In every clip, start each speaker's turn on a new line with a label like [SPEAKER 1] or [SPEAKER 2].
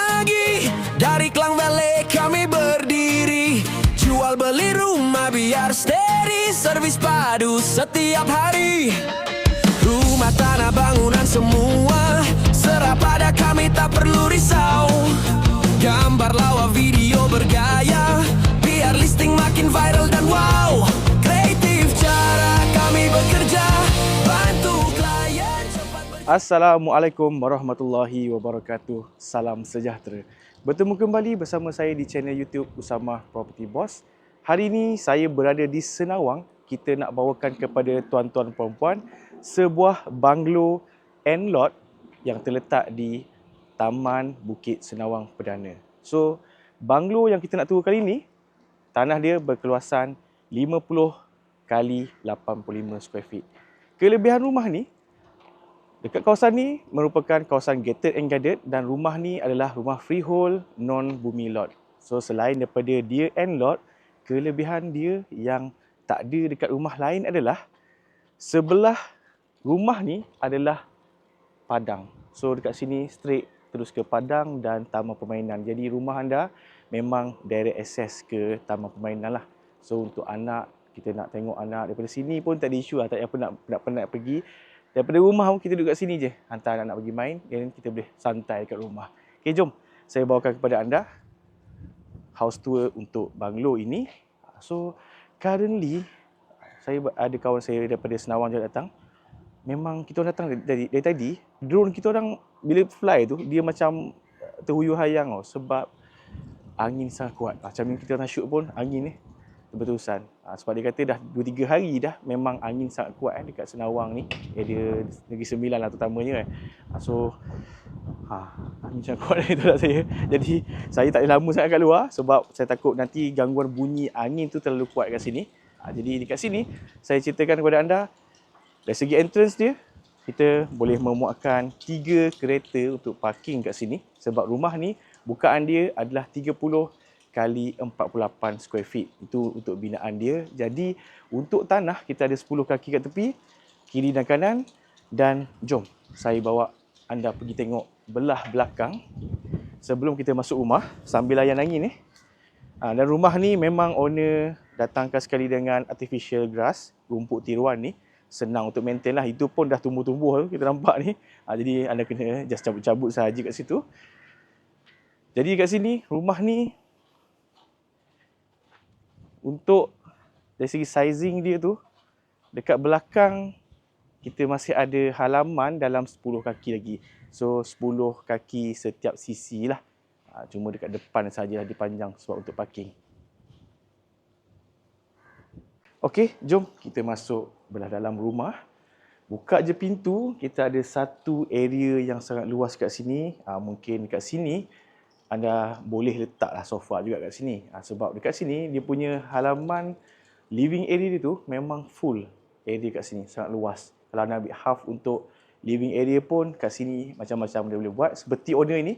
[SPEAKER 1] pagi. Dari Klang Valley kami berdiri, jual beli rumah biar steady, servis padu setiap hari. Rumah, tanah, bangunan semua serah pada kami, tak perlu risau. Gambar, lawa, video bergaya, biar listing makin viral dan wow. Kreatif cara kami bekerja, bantu klien cepat
[SPEAKER 2] Assalamualaikum warahmatullahi wabarakatuh. Salam sejahtera. Bertemu kembali bersama saya di channel YouTube Usamah Property Boss. Hari ini saya berada di Senawang. Kita nak bawakan kepada tuan-tuan perempuan sebuah banglo and lot yang terletak di Taman Bukit Senawang Perdana. So, banglo yang kita nak tunggu kali ini, tanah dia berkeluasan 50 kali 85 square feet. Kelebihan rumah ni, dekat kawasan ni merupakan kawasan gated and guarded dan rumah ni adalah rumah freehold non-bumi lot. So, selain daripada dia and lot, kelebihan dia yang tak ada dekat rumah lain adalah sebelah rumah ni adalah padang. So dekat sini straight terus ke padang dan taman permainan. Jadi rumah anda memang direct access ke taman permainan lah. So untuk anak, kita nak tengok anak daripada sini pun tak ada isu lah. Tak payah penat pergi. Daripada rumah pun kita duduk kat sini je. Hantar anak pergi main dan kita boleh santai kat rumah. Okay, jom saya bawakan kepada anda house tour untuk banglo ini. So currently saya ada kawan saya daripada Senawang je datang. Memang kita orang datang dari tadi, drone kita orang bila fly tu, dia macam terhuyuh hayang tau. Sebab angin sangat kuat. Macam ni kita orang shoot pun, angin ni berterusan. Sebab dia kata dah 2-3 hari dah memang angin sangat kuat dekat Senawang ni. Dia Negeri Sembilan lah terutamanya . So, angin sangat kuat itu lah saya. Jadi, saya tak boleh lama sangat kat luar sebab saya takut nanti gangguan bunyi angin tu terlalu kuat kat sini. Jadi, dekat sini, saya ceritakan kepada anda, dari segi entrance dia, kita boleh memuatkan 3 kereta untuk parking kat sini. Sebab rumah ni, bukaan dia adalah 30 kali 48 square feet. Itu untuk binaan dia. Jadi, untuk tanah, kita ada 10 kaki kat tepi, kiri dan kanan. Dan jom, saya bawa anda pergi tengok belah belakang sebelum kita masuk rumah, sambil layan angin ni. Dan rumah ni memang owner datangkan sekali dengan artificial grass, rumput tiruan ni. Senang untuk maintain lah. Itu pun dah tumbuh-tumbuh kita nampak ni. Jadi anda kena just cabut-cabut sahaja kat situ. Jadi kat sini, rumah ni untuk dari segi sizing dia tu, dekat belakang kita masih ada halaman dalam 10 kaki lagi. So 10 kaki setiap sisi lah. Cuma dekat depan sahaja dipanjang sebab untuk parking. Okey, jom kita masuk belah dalam rumah. Buka je pintu, kita ada satu area yang sangat luas kat sini. Mungkin kat sini anda boleh letaklah sofa juga kat sini. Sebab dekat sini dia punya halaman living area dia tu memang full area kat sini, sangat luas. Kalau anda ambil half untuk living area pun kat sini macam-macam dia boleh buat. Seperti owner ini,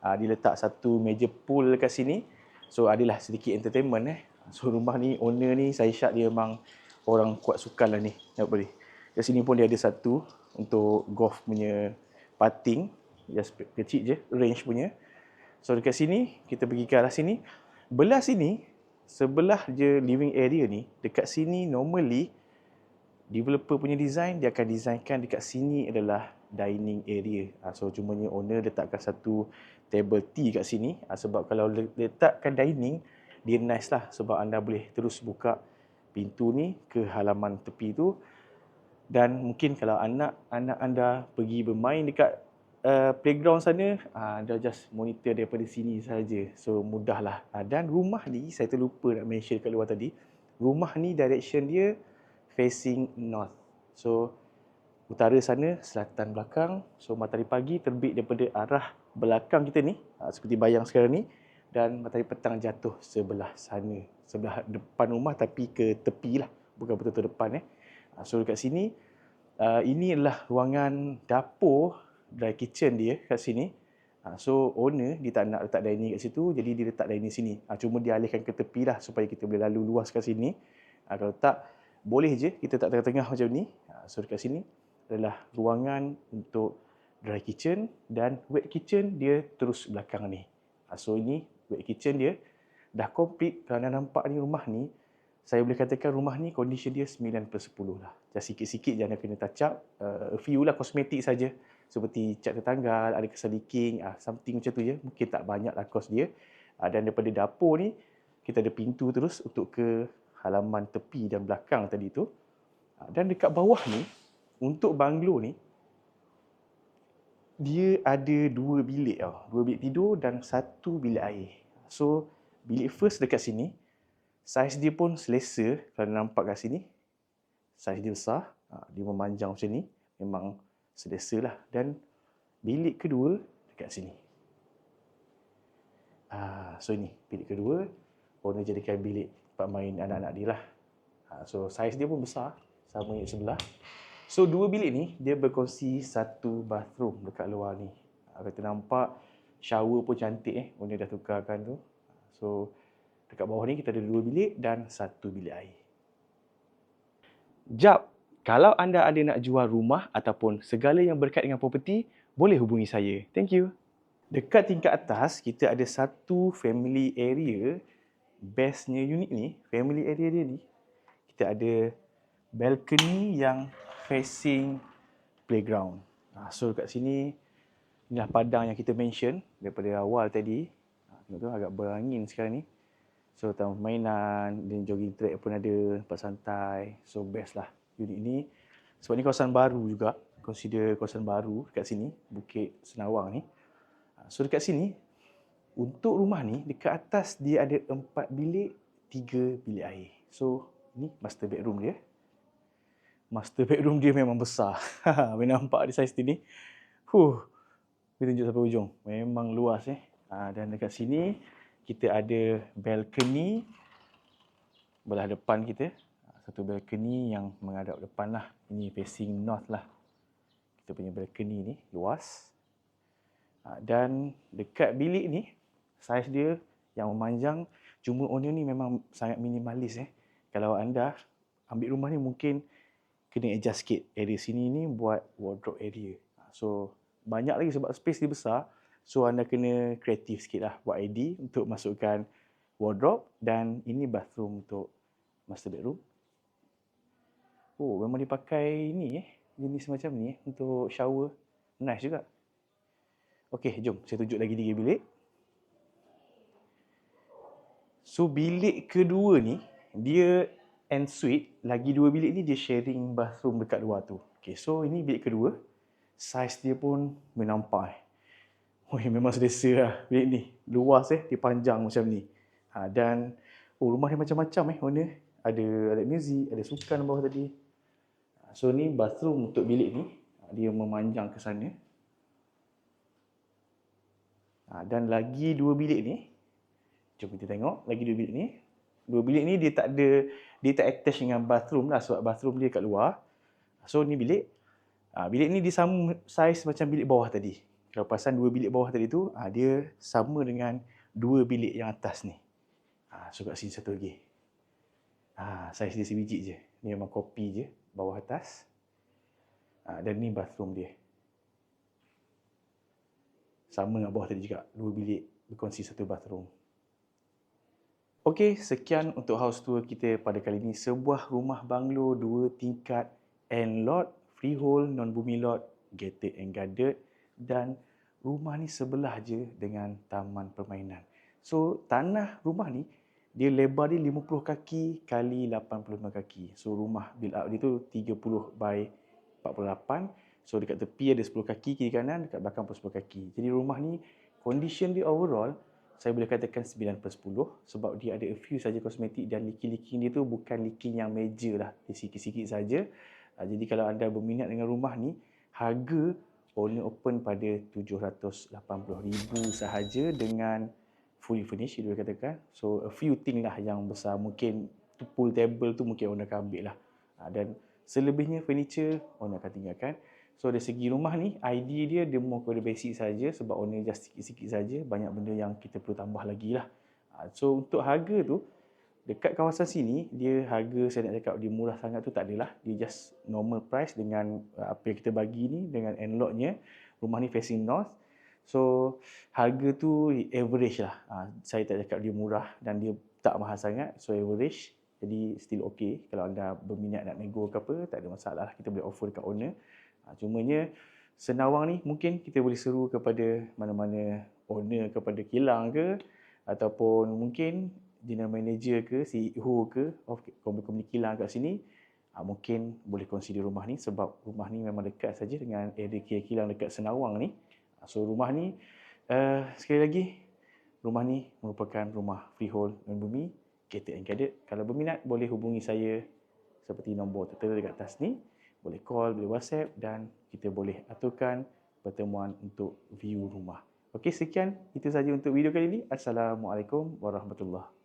[SPEAKER 2] dia letak satu meja pool kat sini. So adalah sedikit entertainment . So rumah ni, owner ni saya syak dia memang orang kuat sukan lah ni. Nampak boleh. Kat sini pun dia ada satu untuk golf punya putting. Just kecil je, range punya. So dekat sini, kita pergi ke arah sini. Belah sini, sebelah je living area ni, dekat sini normally developer punya design, dia akan designkan dekat sini adalah dining area. So cumanya owner letakkan satu table tea kat sini. Sebab kalau letakkan dining, dia nice lah sebab anda boleh terus buka pintu ni ke halaman tepi tu. Dan mungkin kalau anak anda pergi bermain dekat playground sana, anda just monitor daripada sini saja. So mudahlah. Dan rumah ni, saya terlupa nak mention kat luar tadi, rumah ni direction dia facing north. So utara sana, selatan belakang. So matahari pagi terbit daripada arah belakang kita ni, seperti bayang sekarang ni. Dan matahari petang jatuh sebelah sana, sebelah depan rumah tapi ke tepi lah, bukan betul-betul depan . So dekat sini, ini adalah ruangan dapur, dry kitchen dia kat sini. So owner dia tak nak letak dining kat situ, jadi dia letak dining sini. Cuma dia alihkan ke tepi lah supaya kita boleh lalu luas kat sini. Kalau tak, boleh je kita tak tengah-tengah macam ni. So dekat sini adalah ruangan untuk dry kitchen, dan wet kitchen dia terus belakang ni. So ini wet kitchen dia dah complete. Kalau anda nampak ni rumah ni, saya boleh katakan rumah ni condition dia 9/10 lah. Just sikit-sikit je anda kena touch up, a few lah kosmetik saja. Seperti cat tertanggal, ada kesan leaking, something macam tu je. Mungkin tak banyak lah kos dia. Dan daripada dapur ni, kita ada pintu terus untuk ke halaman tepi dan belakang tadi tu. Dan dekat bawah ni, untuk banglo ni, dia ada 2 bilik tau. 2 bilik tidur dan 1 bilik air. So, bilik first dekat sini, saiz dia pun selesa. Kalau nampak kat sini, saiz dia besar. Dia memanjang macam ni. Memang selesa lah. Dan bilik kedua dekat sini. So ini bilik kedua. Owner jadikan bilik tempat main anak-anak dia lah. So saiz dia pun besar. Sama yang sebelah. So dua bilik ni dia berkongsi satu bathroom dekat luar ni. Kita nampak shower pun cantik Owner dah tukarkan tu. So dekat bawah ni kita ada 2 bilik dan 1 bilik air. Jap, kalau anda ada nak jual rumah ataupun segala yang berkait dengan properti, boleh hubungi saya. Thank you. Dekat tingkat atas, kita ada satu family area. Bestnya unit ni, family area dia ni, kita ada balcony yang facing playground. So dekat sini, inilah padang yang kita mention daripada awal tadi. Tengok tu agak berangin sekarang ni. So taman permainan, dan jogging track pun ada, tempat santai. So best lah unit ni. Sebab ni kawasan baru juga. Consider kawasan baru dekat sini, Bukit Senawang ni. So dekat sini, untuk rumah ni, dekat atas dia ada 4 bilik, 3 bilik air. So ni master bedroom dia. Master bedroom dia memang besar. Boleh nampak dia saiz ni. Kita tunjuk sampai ujung. Memang luas Dan dekat sini kita ada balcony belah depan kita. Satu balcony yang menghadap depan lah. Ini facing north lah. Kita punya balcony ni luas. Dan dekat bilik ni, saiz dia yang memanjang. Cuma owner ni memang sangat minimalis Kalau anda ambil rumah ni mungkin kena adjust sikit. Area sini ni buat wardrobe area. So banyak lagi sebab space dia besar. So anda kena kreatif sikit lah buat ID untuk masukkan wardrobe. Dan ini bathroom untuk master bedroom. Memang dipakai ni jenis macam ni untuk shower. Nice juga. Okey, jom saya tunjuk lagi 3 bilik. So bilik kedua ni dia en suite. Lagi 2 bilik ni dia sharing bathroom dekat luar tu. Okey, so ini bilik kedua. Saiz dia pun menampak memang selesa lah bilik ni. Luas dia panjang macam ni. Dan rumah dia macam-macam owner. Ada alat muzik, ada sukan bawah tadi. So ni bathroom untuk bilik ni. Dia memanjang ke sana. Dan lagi 2 bilik ni. Jom kita tengok lagi 2 bilik ni. 2 bilik ni dia tak attach dengan bathroom lah sebab bathroom dia kat luar. So ni bilik. Bilik ni dia sama saiz macam bilik bawah tadi. Kalau perasan 2 bilik bawah tadi tu, dia sama dengan 2 bilik yang atas ni. So kat sini satu lagi. Saiz dia sebiji je. Ni memang kopi je bawah atas. Dan ni bathroom dia. Sama dengan bawah tadi juga. 2 bilik berkongsi satu bathroom. Okey, sekian untuk house tour kita pada kali ini. Sebuah rumah banglo 2 tingkat end lot, freehold, non-bumi lot, gated and guarded. Dan rumah ni sebelah je dengan taman permainan. So, tanah rumah ni, dia lebar dia 50 kaki kali 85 kaki. So, rumah build up dia tu 30 by 48. So, dekat tepi ada 10 kaki kiri kanan, dekat belakang pun 10 kaki. Jadi, rumah ni, condition dia overall, saya boleh katakan 9/10 sebab dia ada a few saja kosmetik dan leaking-leaking dia tu bukan leaking yang major lah. Dia sikit-sikit saja. Jadi, kalau anda berminat dengan rumah ni, harga owner open pada 780,000 sahaja dengan fully furnished, dia katakan. So, a few thing lah yang besar. Mungkin pool table tu mungkin owner akan ambil lah. Dan selebihnya furniture, owner akan tinggalkan. So, dari segi rumah ni, idea dia more kepada basic saja sebab owner just sikit-sikit saja. Banyak benda yang kita perlu tambah lagi lah. So, untuk harga tu, dekat kawasan sini, dia harga saya nak cakap dia murah sangat tu tak adalah. Dia just normal price dengan apa yang kita bagi ni, dengan end lot-nya. rumah ni facing north. So harga tu average lah. Saya tak cakap dia murah dan dia tak mahal sangat. So average. Jadi still okay. Kalau anda berminat nak nego ke apa, tak ada masalah. Kita boleh offer dekat owner. Cumanya Senawang ni mungkin kita boleh seru kepada mana-mana owner, kepada kilang ke, ataupun mungkin general manager ke, CEO ke of company kilang kat sini, mungkin boleh consider rumah ni sebab rumah ni memang dekat saja dengan area kilang dekat Senawang ni. So rumah ni sekali lagi, rumah ni merupakan rumah freehold dan bumi, gated and guarded. Kalau berminat boleh hubungi saya seperti nombor tertera dekat atas ni. Boleh call, boleh WhatsApp dan kita boleh aturkan pertemuan untuk view rumah. Okey, sekian. Itu saja untuk video kali ini. Assalamualaikum warahmatullahi